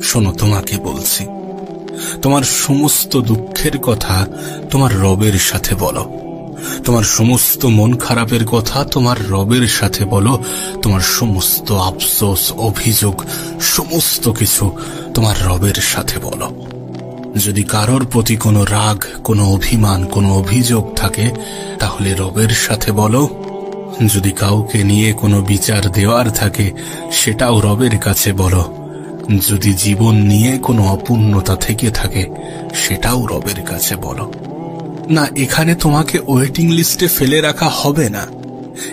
শোনো, তোমাকে বলছি, তোমার সমস্ত দুঃখের কথা তোমার রবের সাথে বলো। তোমার সমস্ত মন খারাপের কথা তোমার রবের সাথে বলো। তোমার সমস্ত আফসোস, অভিযোগ, সমস্ত কিছু তোমার রবের সাথে বলো। যদি কারোর প্রতি কোনো রাগ, কোনো অভিমান, কোনো অভিযোগ থাকে, তাহলে রবের সাথে বলো। যদি কাউকে নিয়ে কোনো বিচার দেওয়ার থাকে, সেটাও রবের কাছে বলো। যদি জীবন নিয়ে কোনো অপূর্ণতা থেকে থাকে, সেটাও রবের কাছে বলো। না, এখানে তোমাকে ওয়েটিং লিস্টে ফেলে রাখা হবে না।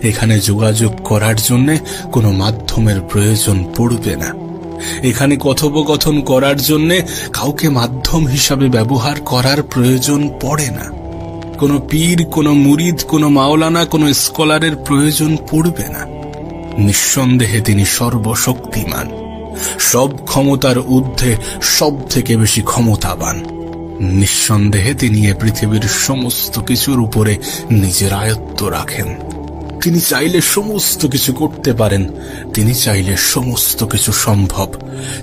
এখানে যোগাযোগ করার জন্য কোনো মাধ্যমের প্রয়োজন পড়বে না। এখানে কথোপকথন করার জন্য কাউকে মাধ্যম হিসাবে ব্যবহার করার প্রয়োজন পড়ে না। কোনো পীর, কোনো মুরিদ, কোনো মাওলানা, কোনো স্কলারের প্রয়োজন পড়বে না। নিঃসন্দেহে তিনি সর্বশক্তিমান, সব ক্ষমতার ঊর্ধ্বে সব থেকে বেশি ক্ষমতাবান। নিঃসন্দেহে তিনি এ পৃথিবীর সমস্ত কিছুর উপরে নিজের আয়ত্ত রাখেন। তিনি চাইলে সমস্ত কিছু করতে পারেন। তিনি চাইলে সমস্ত কিছু সম্ভব।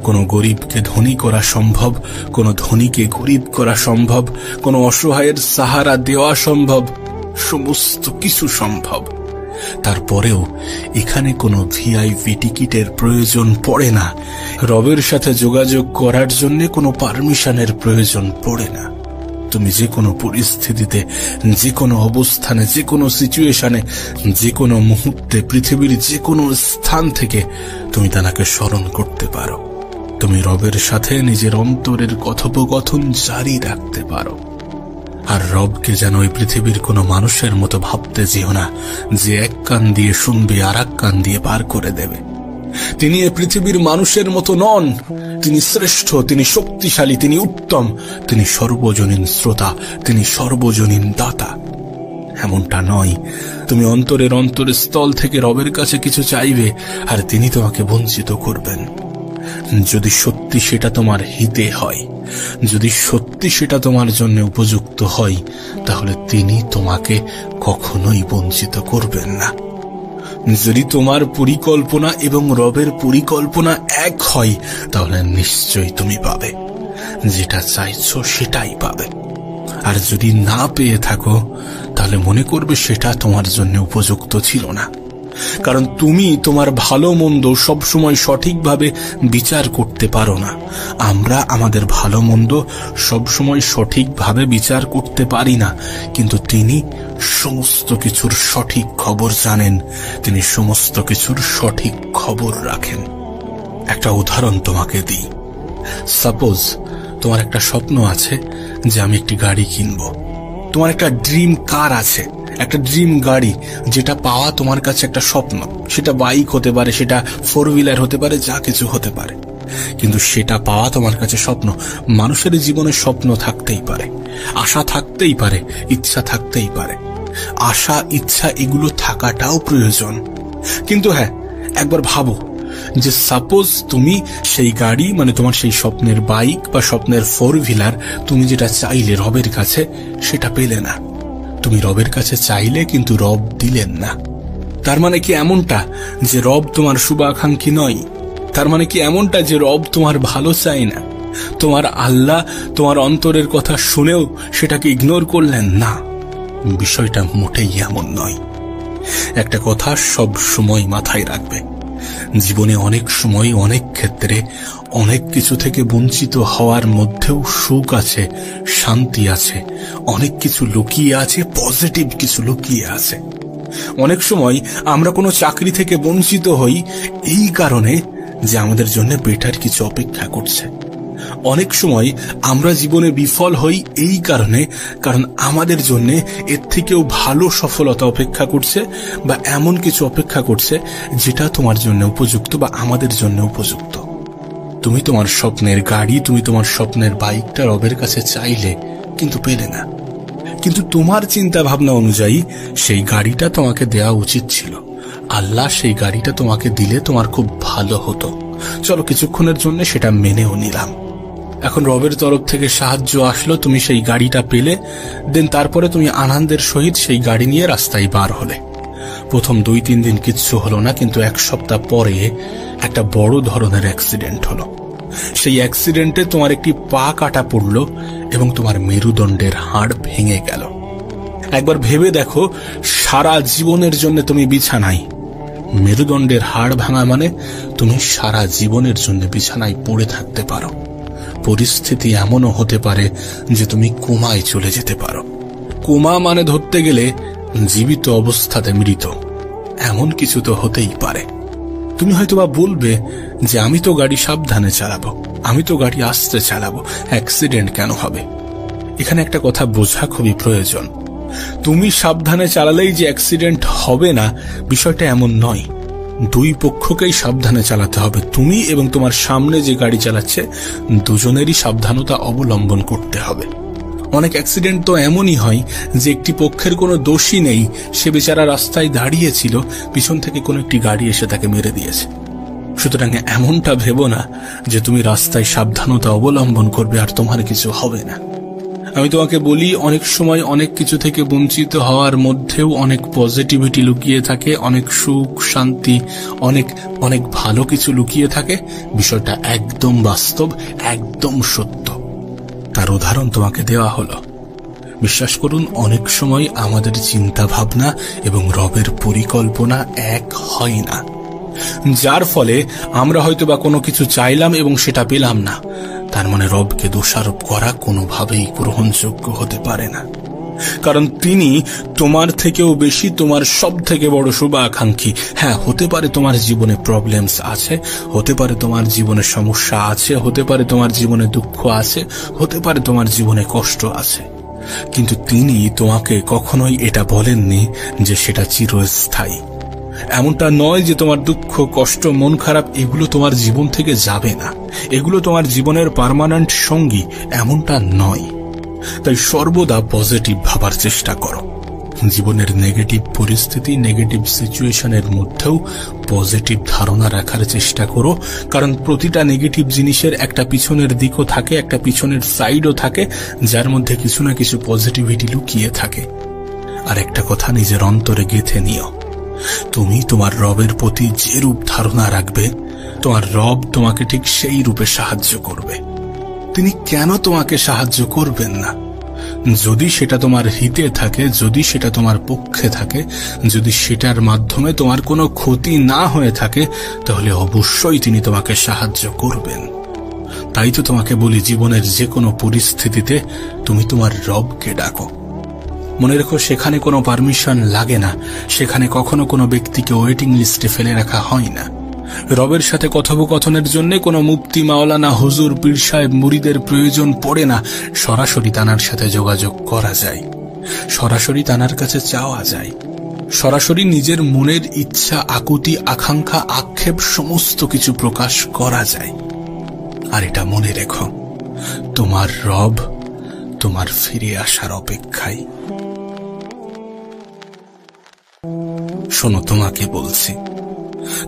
কোনো গরিবকে ধনী করা সম্ভব, কোনো ধনীকে গরিব করা সম্ভব, কোনো অসহায়ের সাহারা দেওয়া সম্ভব, সমস্ত কিছু সম্ভব। তারপরেও এখানে কোনো ভিআইপি টিকিটের প্রয়োজন পড়ে না। রবের সাথে যোগাযোগ করার জন্য কোনো পারমিশনের প্রয়োজন পড়ে না। তুমি যে কোনো পরিস্থিতিতে, যে কোনো অবস্থানে, যে কোনো সিচুয়েশনে, যে কোনো মুহূর্তে, পৃথিবীর যে কোনো স্থান থেকে তুমি তাকে স্মরণ করতে পারো। তুমি রবের সাথে নিজের অন্তরের কথোপকথন জারি রাখতে পারো। আর রবকে যেন ওই পৃথিবীর কোনো মানুষের মতো ভাবতে যেও না, যে এক কান দিয়ে শুনবে আর এক কান দিয়ে পার করে দেবে। তিনি এই পৃথিবীর মানুষের মতো নন। তিনি শ্রেষ্ঠ, তিনি শক্তিশালী, তিনি উত্তম, তিনি সর্বজনীন শ্রোতা, তিনি সর্বজনীন দাতা। এমনটা নয় তুমি অন্তরের স্থল থেকে রবের কাছে কিছু চাইবে আর তিনি তোমাকে বঞ্চিত করবেন। যদি সত্যি সেটা তোমার হিতে হয়, যদি সত্যি সেটা তোমার জন্য উপযুক্ত হয়, তাহলে তিনি তোমাকে কখনোই বঞ্চিত করবেন না। যদি তোমার পরিকল্পনা এবং রবের পরিকল্পনা এক হয়, তাহলে নিশ্চয়ই তুমি পাবে। যেটা চাইছো সেটাই পাবে। আর যদি না পেয়ে থাকো, তাহলে মনে করবে সেটা তোমার জন্য উপযুক্ত ছিল না। কারণ তুমি তোমার ভালো মন্দ সবসময় সঠিকভাবে বিচার করতে পারো না। আমরা আমাদের ভালো মন্দ সবসময় সঠিকভাবে বিচার করতে পারি না, কিন্তু তিনি সমস্ত কিছুর সঠিক খবর জানেন। তিনি সমস্ত কিছুর সঠিক খবর রাখেন। একটা উদাহরণ তোমাকে দিই। সাপোজ তোমার একটা স্বপ্ন আছে যে আমি একটি গাড়ি কিনবো। তোমার একটা ড্রিম কার আছে, একটা ড্রিম গাড়ি, যেটা পাওয়া তোমার কাছে একটা স্বপ্ন। সেটা বাইক হতে পারে, সেটা 4 হুইলার হতে পারে, যা কিছু হতে পারে, কিন্তু সেটা পাওয়া তোমার কাছে স্বপ্ন। মানুষের জীবনে স্বপ্ন থাকতেই পারে, আশা থাকতেই পারে, ইচ্ছা থাকতেই পারে। আশা, ইচ্ছা এগুলো থাকাটাও প্রয়োজন। কিন্তু হ্যাঁ, একবার ভাবো যে সাপোজ তুমি সেই গাড়ি, মানে তোমার সেই স্বপ্নের বাইক বা স্বপ্নের 4 হুইলার, তুমি যেটা চাইলে রবের কাছে, সেটা পেলে না। তুমি রবের কাছে চাইলে, কিন্তু রব দিলেন না। তার মানে কি এমনটা যে রব তোমার শুভাকাঙ্ক্ষী নয়? তার মানে কি এমনটা যে রব তোমার ভালো চায় না? তোমার আল্লাহ তোমার অন্তরের কথা শুনেও সেটাকে ইগনোর করলেন না? বিষয়টা মোটেই এমন নয়। একটা কথা সব সময় মাথায় রাখবে, জীবনে অনেক সময়, অনেক ক্ষেত্রে, অনেক কিছু থেকে বঞ্চিত হওয়ার মধ্যেও সুখ আছে, শান্তি আছে, অনেক কিছু লুকিয়ে আছে, পজিটিভ কিছু লুকিয়ে আছে। অনেক সময় আমরা কোনো চাকরি থেকে বঞ্চিত হই এই কারণে যে আমাদের জন্য বেটার কিছু অপেক্ষা করছে। অনেক সময় আমরা জীবনে বিফল হই এই কারণে, কারণ আমাদের জন্য এর থেকেও ভালো সফলতা অপেক্ষা করছে, বা এমন কিছু অপেক্ষা করছে যেটা তোমার জন্য উপযুক্ত বা আমাদের জন্য উপযুক্ত। তুমি তোমার স্বপ্নের গাড়ি, তুমি তোমার স্বপ্নের বাইকটা রবের কাছে চাইলে, কিন্তু পেলে না। কিন্তু তোমার চিন্তা ভাবনা অনুযায়ী সেই গাড়িটা তোমাকে দেওয়া উচিত ছিল। আল্লাহ সেই গাড়িটা তোমাকে দিলে তোমার খুব ভালো হতো। চলো কিছুক্ষণের জন্য সেটা মেনেও নিলাম। এখন রবের তরফ থেকে সাহায্য আসলো, তুমি সেই গাড়িটা পেলে, দেন তারপরে তুমি আনন্দের সহিত সেই গাড়ি নিয়ে রাস্তায় বার হলে। প্রথম 2-3 দিন কিচ্ছু হলো না, কিন্তু 1 সপ্তাহ পরে একটা বড় ধরনের অ্যাক্সিডেন্ট হলো। সেই অ্যাক্সিডেন্টে তোমার একটি পা কাটা পড়ল এবং তোমার মেরুদণ্ডের হাড় ভেঙে গেল। একবার ভেবে দেখো, সারা জীবনের জন্য তুমি বিছানায়। মেরুদণ্ডের হাড় ভাঙা মানে তুমি সারা জীবনের জন্য বিছানায় পড়ে থাকতে পারো। পরিস্থিতি এমনও হতে পারে যে তুমি কোমায় চলে যেতে পারো। কোমা মানে ধরতে গেলে জীবিত অবস্থাতে মৃত, এমন কিছু তো হতেই পারে। তুমি হয়তোবা বলবে যে আমি তো গাড়ি সাবধানে চালাবো, আমি তো গাড়ি আস্তে চালাবো, অ্যাক্সিডেন্ট কেন হবে? এখানে একটা কথা বোঝা খুবই প্রয়োজন। তুমি সাবধানে চালালেই যে অ্যাক্সিডেন্ট হবে না, বিষয়টা এমন নয়। দুই পক্ষকেই সাবধানে চালাতে হবে। তুমি এবং তোমার সামনে যে গাড়ি চালাচ্ছে, দুজনেরই সাবধানতা অবলম্বন করতে হবে। অনেক অ্যাক্সিডেন্ট তো এমনই হয় যে একটি পক্ষের কোনো দোষই নেই, সে বেচারা রাস্তায় দাঁড়িয়েছিল, পিছন থেকে কোনো একটি গাড়ি এসে তাকে মেরে দিয়েছে। সুতরাং এমনটা ভেবো না যে তুমি রাস্তায় সাবধানতা অবলম্বন করবে আর তোমার কিছু হবে না। আমি তোমাকে বলি, অনেক সময় অনেক কিছু থেকে বঞ্চিত হওয়ার মধ্যেও অনেক পজিটিভিটি লুকিয়ে থাকে, অনেক সুখ শান্তি, অনেক অনেক ভালো কিছু লুকিয়ে থাকে। বিষয়টা একদম বাস্তব, একদম সত্য। তার উদাহরণ তোমাকে দেওয়া হলো। বিশ্বাস করুন, অনেক সময় আমাদের চিন্তা ভাবনা এবং রবের পরিকল্পনা এক হয় না, যার ফলে আমরা হয়তোবা কোনো কিছু চাইলাম এবং সেটা পেলাম না। তার মানে রবকে দোষারোপ করা কোনোভাবেই গ্রহণযোগ্য হতে পারে না, কারণ তিনি তোমার থেকেও বেশি, তোমার সব থেকে বড় শুভাকাঙ্ক্ষী। হ্যাঁ, হতে পারে তোমার জীবনে প্রবলেমস আছে, হতে পারে তোমার জীবনে সমস্যা আছে, হতে পারে তোমার জীবনে দুঃখ আছে, হতে পারে তোমার জীবনে কষ্ট আছে, কিন্তু তিনি তোমাকে কখনোই এটা বলেননি যে সেটা চিরস্থায়ী। এমনটা নয় যে তোমার দুঃখ, কষ্ট, মন খারাপ এগুলো তোমার জীবন থেকে যাবে না, এগুলো তোমার জীবনের পার্মানেন্ট সঙ্গী, এমনটা নয়। তাই সর্বদা পজিটিভ ভাবার চেষ্টা করো। জীবনের নেগেটিভ পরিস্থিতি, নেগেটিভ সিচুয়েশনের মধ্যেও পজিটিভ ধারণা রাখার চেষ্টা করো, কারণ প্রতিটা নেগেটিভ জিনিসের একটা পিছনের দিকও থাকে, একটা পিছনের সাইডও থাকে, যার মধ্যে কিছু না কিছু পজিটিভিটি লুকিয়ে থাকে। আর একটা কথা নিজের অন্তরে গেঁথে নিও, তুমি তোমার রবের প্রতি যে রূপ ধারণা রাখবে, তোমার রব তোমাকে ঠিক সেই রূপে সাহায্য করবে। তিনি কেন তোমাকে সাহায্য করবেন না? যদি সেটা তোমার হিতে থাকে, যদি সেটা তোমার পক্ষে থাকে, যদি সেটার মাধ্যমে তোমার কোনো ক্ষতি না হয়ে থাকে, তাহলে অবশ্যই তিনি তোমাকে সাহায্য করবেন। তাই তো তোমাকে বলি, জীবনের যে কোনো পরিস্থিতিতে তুমি তোমার রবকে ডাকো। মনে রেখো, সেখানে কোনো পারমিশন লাগে না, সেখানে কখনো কোনো ব্যক্তিকে ওয়েটিং লিস্টে ফেলে রাখা হয় না। রবের সাথে কথোপকথনের জন্য কোনো মুফতি, মাওলানা, হুজুর, পীর সাহেব, মুরিদের প্রয়োজন পড়ে না। সরাসরি তানার সাথে যোগাযোগ করা যায়, সরাসরি তানার কাছে চাওয়া যায়, সরাসরি নিজের মনের ইচ্ছা, আকুতি, আকাঙ্ক্ষা, আক্ষেপ সমস্ত কিছু প্রকাশ করা যায়। আর এটা মনে রেখো, তোমার রব তোমার ফিরে আসার অপেক্ষায়। শোনো, তোমাকে বলছি,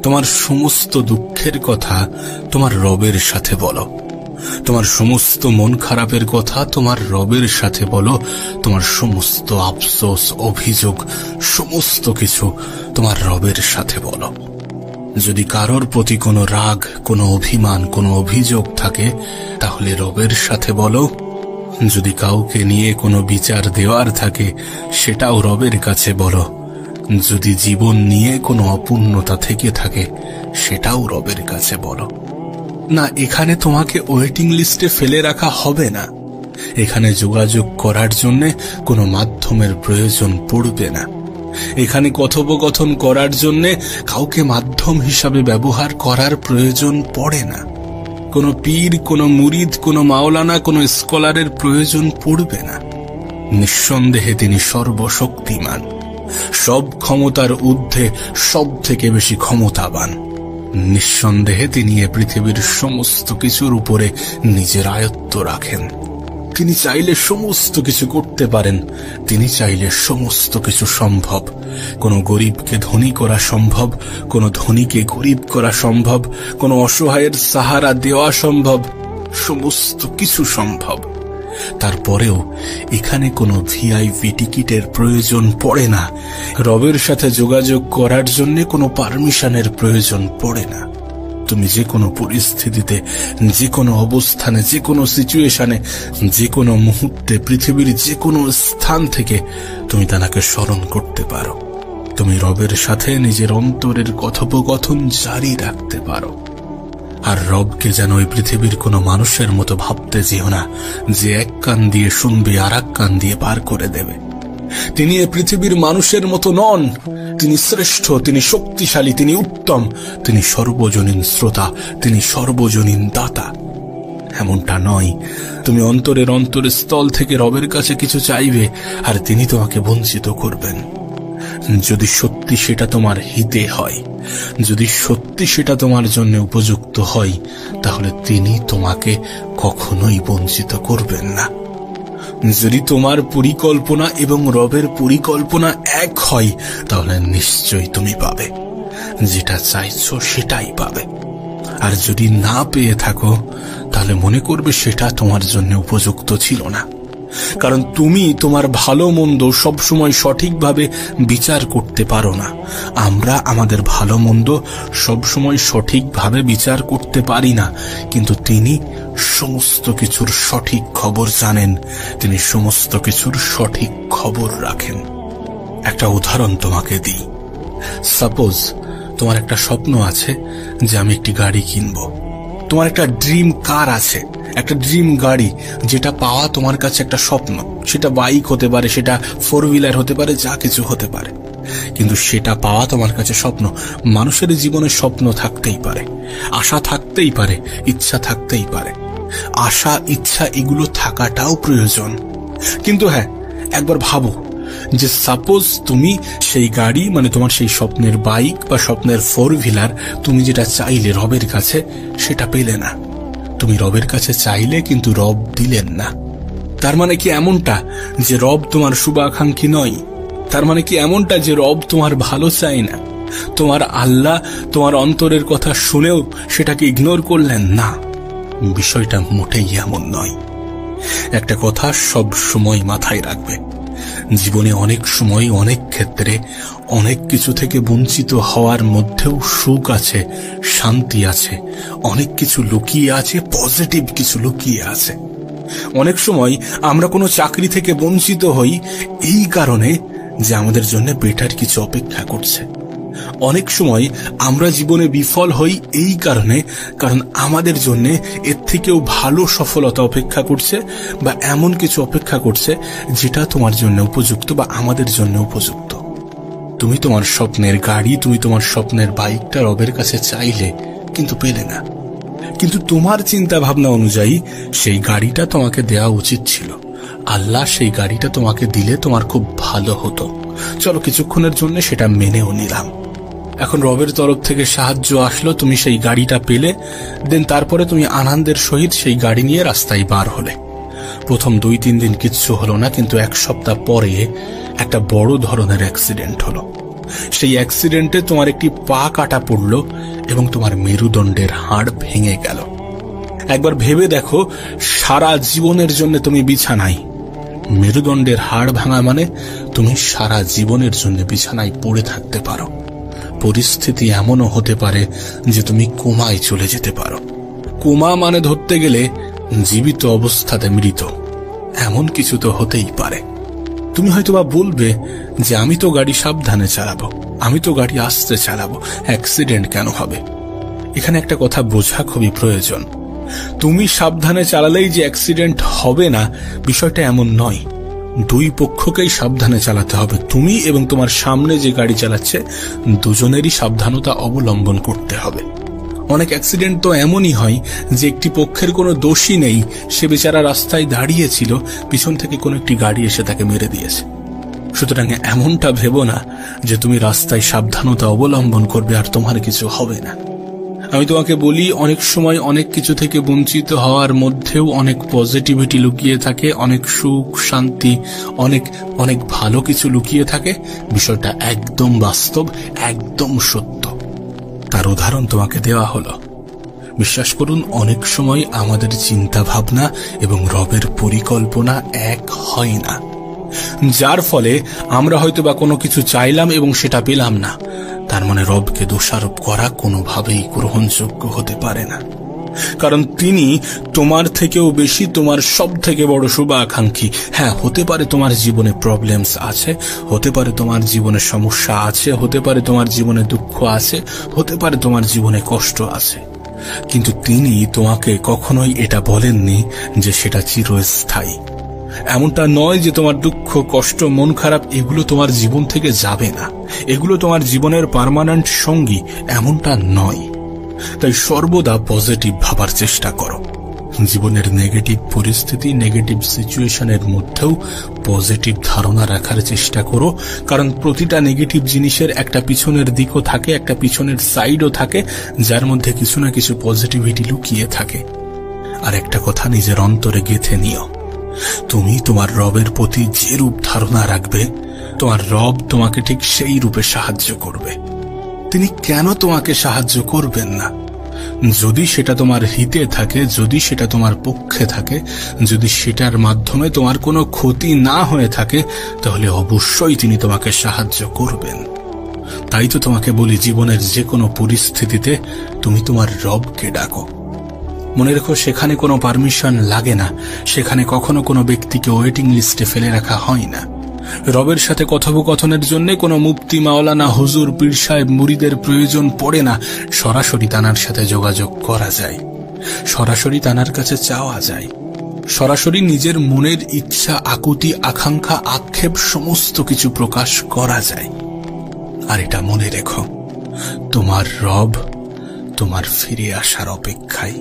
তোমার সমস্ত দুঃখের কথা তোমার রবের সাথে বলো, তোমার সমস্ত মন খারাপের কথা তোমার রবের সাথে বলো, তোমার সমস্ত আফসোস, অভিযোগ, সমস্ত কিছু তোমার রবের সাথে বলো। যদি কারোর প্রতি কোনো রাগ, কোনো অভিমান, কোনো অভিযোগ থাকে, তাহলে রবের সাথে বলো। যদি কাউকে নিয়ে কোনো বিচার দেওয়ার থাকে, সেটাও রবের কাছে বলো। যদি জীবন নিয়ে কোনো অপূর্ণতা থেকে থাকে, সেটাও রবের কাছে বলো। না, এখানে তোমাকে ওয়েটিং লিস্টে ফেলে রাখা হবে না। এখানে যোগাযোগ করার জন্য কোনো মাধ্যমের প্রয়োজন পড়বে না। এখানে কথোপকথন করার জন্য কাউকে মাধ্যম হিসাবে ব্যবহার করার প্রয়োজন পড়ে না। কোনো পীর, কোনো মুরিদ, কোনো মাওলানা, কোনো স্কলারের প্রয়োজন পড়বে না। নিঃসন্দেহে তিনি সর্বশক্তিমান, সব ক্ষমতার ঊর্ধ্বে সব থেকে বেশি ক্ষমতাবান। নিঃসন্দেহে তিনি এ পৃথিবীর সমস্ত কিছুর উপরে নিজের আয়ত্ত রাখেন। তিনি চাইলে সমস্ত কিছু করতে পারেন, তিনি চাইলে সমস্ত কিছু সম্ভব। কোনো গরিবকে ধনী করা সম্ভব, কোনো ধনীকে গরিব করা সম্ভব, কোনো অসহায়ের সাহারা দেওয়া সম্ভব, সমস্ত কিছু সম্ভব। তারপরেও এখানে কোনো ভিআইপি টিকিটের প্রয়োজন পড়ে না। রবের সাথে যোগাযোগ করার জন্য কোনো পারমিশনের প্রয়োজন পড়ে না। তুমি যে কোনো পরিস্থিতিতে, যে কোনো অবস্থানে, যে কোনো সিচুয়েশনে, যে কোনো মুহূর্তে, পৃথিবীর যে কোনো স্থান থেকে তুমি তাকে স্মরণ করতে পারো। তুমি রবের সাথে নিজের অন্তরের কথোপকথন জারি রাখতে পারো। আর রবকে যেন ওই পৃথিবীর কোনো মানুষের মতো ভাবতে যেও না, যে এক কান দিয়ে শুনবে আর এক কান দিয়ে পার করে দেবে। তিনি এই পৃথিবীর মানুষের মতো নন। তিনি শ্রেষ্ঠ, তিনি শক্তিশালী, তিনি উত্তম, তিনি সর্বজনীন শ্রোতা, তিনি সর্বজনীন দাতা। এমনটা নয় তুমি অন্তরের স্থল থেকে রবের কাছে কিছু চাইবে আর তিনি তোমাকে বঞ্চিত করবেন। যদি সত্যি সেটা তোমার হিতে হয়, যদি সত্যি সেটা তোমার জন্য উপযুক্ত হয়, তাহলে তিনি তোমাকে কখনোই বঞ্চিত করবেন না। যদি তোমার পরিকল্পনা এবং রবের পরিকল্পনা এক হয়, তাহলে নিশ্চয়ই তুমি পাবে, যেটা চাইছো সেটাই পাবে। আর যদি না পেয়ে থাকো, তাহলে মনে করবে সেটা তোমার জন্য উপযুক্ত ছিল না। কারণ তুমি তোমার ভালো মন্দ সবসময় সঠিকভাবে বিচার করতে পারো না। আমরা আমাদের ভালো মন্দ সবসময় সঠিকভাবে বিচার করতে পারি না, কিন্তু তিনি সমস্ত কিছুর সঠিক খবর জানেন, তিনি সমস্ত কিছুর সঠিক খবর রাখেন। একটা উদাহরণ তোমাকে দিই। সাপোজ তোমার একটা স্বপ্ন আছে যে আমি একটি গাড়ি কিনবো। তোমার একটা ড্রিম কার আছে, একটা ড্রিম গাড়ি, যেটা পাওয়া তোমার কাছে একটা স্বপ্ন। সেটা বাইক হতে পারে, সেটা 4 হুইলার হতে পারে, যা কিছু হতে পারে, কিন্তু সেটা পাওয়া তোমার কাছে স্বপ্ন। মানুষের জীবনে স্বপ্ন থাকতেই পারে, আশা থাকতেই পারে, ইচ্ছা থাকতেই পারে। আশা, ইচ্ছা এগুলো থাকাটাও প্রয়োজন। কিন্তু হ্যাঁ, একবার ভাবো যে সাপোজ তুমি সেই গাড়ি, মানে তোমার সেই স্বপ্নের বাইক বা স্বপ্নের 4 হুইলার, তুমি যেটা চাইলে রবের কাছে, সেটা পেলে না। তুমি রবের কাছে চাইলে কিন্তু রব দিলেন না। তার মানে কি এমনটা যে রব তোমার শুভাকাঙ্ক্ষী নয়? তার মানে কি এমনটা যে রব তোমার ভালো চায় না? তোমার আল্লাহ তোমার অন্তরের কথা শুনেও সেটাকে ইগনোর করলেন না? বিষয়টা মোটেই এমন নয়। একটা কথা সব সময় মাথায় রাখবে, জীবনে অনেক সময়, অনেক ক্ষেত্রে, অনেক কিছু থেকে বঞ্চিত হওয়ার মধ্যেও সুখ আছে, শান্তি আছে, অনেক কিছু লুকিয়ে আছে, পজিটিভ কিছু লুকিয়ে আছে। অনেক সময় আমরা কোনো চাকরি থেকে বঞ্চিত হই এই কারণে যে আমাদের জন্য বেটার কিছু অপেক্ষা করছে। অনেক সময় আমরা জীবনে বিফল হই এই কারণে, কারণ আমাদের জন্য এর থেকেও ভালো সফলতা অপেক্ষা করছে, বা এমন কিছু অপেক্ষা করছে যেটা তোমার জন্য উপযুক্ত বা আমাদের জন্য উপযুক্ত। তুমি তোমার স্বপ্নের গাড়ি, তুমি তোমার স্বপ্নের বাইকটা রবের কাছে চাইলে, কিন্তু পেলে না। কিন্তু তোমার চিন্তা ভাবনা অনুযায়ী সেই গাড়িটা তোমাকে দেওয়া উচিত ছিল। আল্লাহ সেই গাড়িটা তোমাকে দিলে তোমার খুব ভালো হতো। চলো কিছুক্ষণের জন্য সেটা মেনেও নিলাম। এখন রবের তরফ থেকে সাহায্য আসলো, তুমি সেই গাড়িটা পেলে, দেন তারপরে তুমি আনন্দের সহিত সেই গাড়ি নিয়ে রাস্তায় বার হলে। প্রথম 2-3 দিন কিচ্ছু হলো না, কিন্তু 1 সপ্তাহ পরে একটা বড় ধরনের অ্যাক্সিডেন্ট হলো। সেই অ্যাক্সিডেন্টে তোমার একটি পা কাটা পড়লো এবং তোমার মেরুদণ্ডের হাড় ভেঙে গেল। একবার ভেবে দেখো, সারা জীবনের জন্য তুমি বিছানায়। মেরুদণ্ডের হাড় ভাঙা মানে তুমি সারা জীবনের জন্য বিছানায় পড়ে থাকতে পারো। পরিস্থিতি এমনও হতে পারে যে তুমি কোমায় চলে যেতে পারো। কোমা মানে ধরতে গেলে জীবিত অবস্থাতে মৃত, এমন কিছু তো হতেই পারে। তুমি হয়তোবা বলবে যে আমি তো গাড়ি সাবধানে চালাবো, আমি তো গাড়ি আস্তে চালাবো, অ্যাক্সিডেন্ট কেন হবে? এখানে একটা কথা বোঝা খুবই প্রয়োজন। তুমি সাবধানে চালালেই যে অ্যাক্সিডেন্ট হবে না, বিষয়টা এমন নয়। 2 পক্ষকেই সাবধানে চালাতে হবে। তুমি এবং তোমার সামনে যে গাড়ি চালাচ্ছে, দুজনেরই সাবধানতা অবলম্বন করতে হবে। অনেক অ্যাক্সিডেন্ট তো এমনই হয় যে একটি পক্ষের কোনো দোষই নেই, সে বেচারা রাস্তায় দাঁড়িয়েছিল, পিছন থেকে কোনো একটি গাড়ি এসে তাকে মেরে দিয়েছে। সুতরাং এমনটা ভেবো না যে তুমি রাস্তায় সাবধানতা অবলম্বন করবে আর তোমার কিছু হবে না। আমি তোমাকে বলি, অনেক সময় অনেক কিছু থেকে বঞ্চিত হওয়ার মধ্যেও অনেক পজিটিভিটি লুকিয়ে থাকে, অনেক সুখ, শান্তি, অনেক অনেক ভালো কিছু লুকিয়ে থাকে। বিষয়টা একদম বাস্তব, একদম সত্য। তার উদাহরণ তোমাকে দেওয়া হলো। বিশ্বাস করুন, অনেক সময় আমাদের চিন্তা ভাবনা এবং রবের পরিকল্পনা এক হয় না, যার ফলে আমরা হয়তো বা কোনো কিছু চাইলাম এবং সেটা পেলাম না। তার মানে রবকে দোষারোপ করা কোনোভাবেই গ্রহণযোগ্য হতে পারে না, কারণ তিনি তোমার থেকেও বেশি তোমার সব থেকে বড় শুভাকাঙ্ক্ষী। হ্যাঁ, হতে পারে তোমার জীবনে প্রবলেমস আছে, হতে পারে তোমার জীবনে সমস্যা আছে, হতে পারে তোমার জীবনে দুঃখ আছে, হতে পারে তোমার জীবনে কষ্ট আছে, কিন্তু তিনি তোমাকে কখনোই এটা বলেননি যে সেটা চিরস্থায়ী। এমনটা নয় যে তোমার দুঃখ, কষ্ট, মন খারাপ এগুলো তোমার জীবন থেকে যাবে না, এগুলো তোমার জীবনের পার্মানেন্ট সঙ্গী, এমনটা নয়। তাই সর্বদা পজিটিভ ভাবার চেষ্টা করো। জীবনের নেগেটিভ পরিস্থিতি, নেগেটিভ সিচুয়েশনের মধ্যেও পজিটিভ ধারণা রাখার চেষ্টা করো, কারণ প্রতিটা নেগেটিভ জিনিসের একটা পিছনের দিকও থাকে, একটা পিছনের সাইডও থাকে, যার মধ্যে কিছু না কিছু পজিটিভিটি লুকিয়ে থাকে। আর একটা কথা নিজের অন্তরে গেঁথে নিও, তুমি তোমার রবের প্রতি যে রূপ ধারণা রাখবে, তোমার রব তোমাকে ঠিক সেই রূপে সাহায্য করবে। তিনি কেন তোমাকে সাহায্য করবেন না? যদি সেটা তোমার হিতে থাকে, যদি সেটা তোমার পক্ষে থাকে, যদি সেটার মাধ্যমে তোমার কোনো ক্ষতি না হয়ে থাকে, তাহলে অবশ্যই তিনি তোমাকে সাহায্য করবেন। তাই তো তোমাকে বলি, জীবনের যে কোনো পরিস্থিতিতে তুমি তোমার রবকে ডাকো। মনে রেখো, সেখানে কোনো পারমিশন লাগে না, সেখানে কখনো কোনো ব্যক্তিকে ওয়েটিং লিস্টে ফেলে রাখা হয় না। রবের সাথে কথোপকথনের জন্য কোনো মুফতি, মাওলানা, হুজুর, পীর সাহেব, মুরিদের প্রয়োজন পড়ে না। সরাসরি তানার সাথে যোগাযোগ করা যায়, সরাসরি তানার কাছে চাওয়া যায়, সরাসরি নিজের মনের ইচ্ছা, আকুতি, আকাঙ্ক্ষা, আক্ষেপ সমস্ত কিছু প্রকাশ করা যায়। আর এটা মনে রেখো, তোমার রব তোমার ফিরে আসার অপেক্ষায়।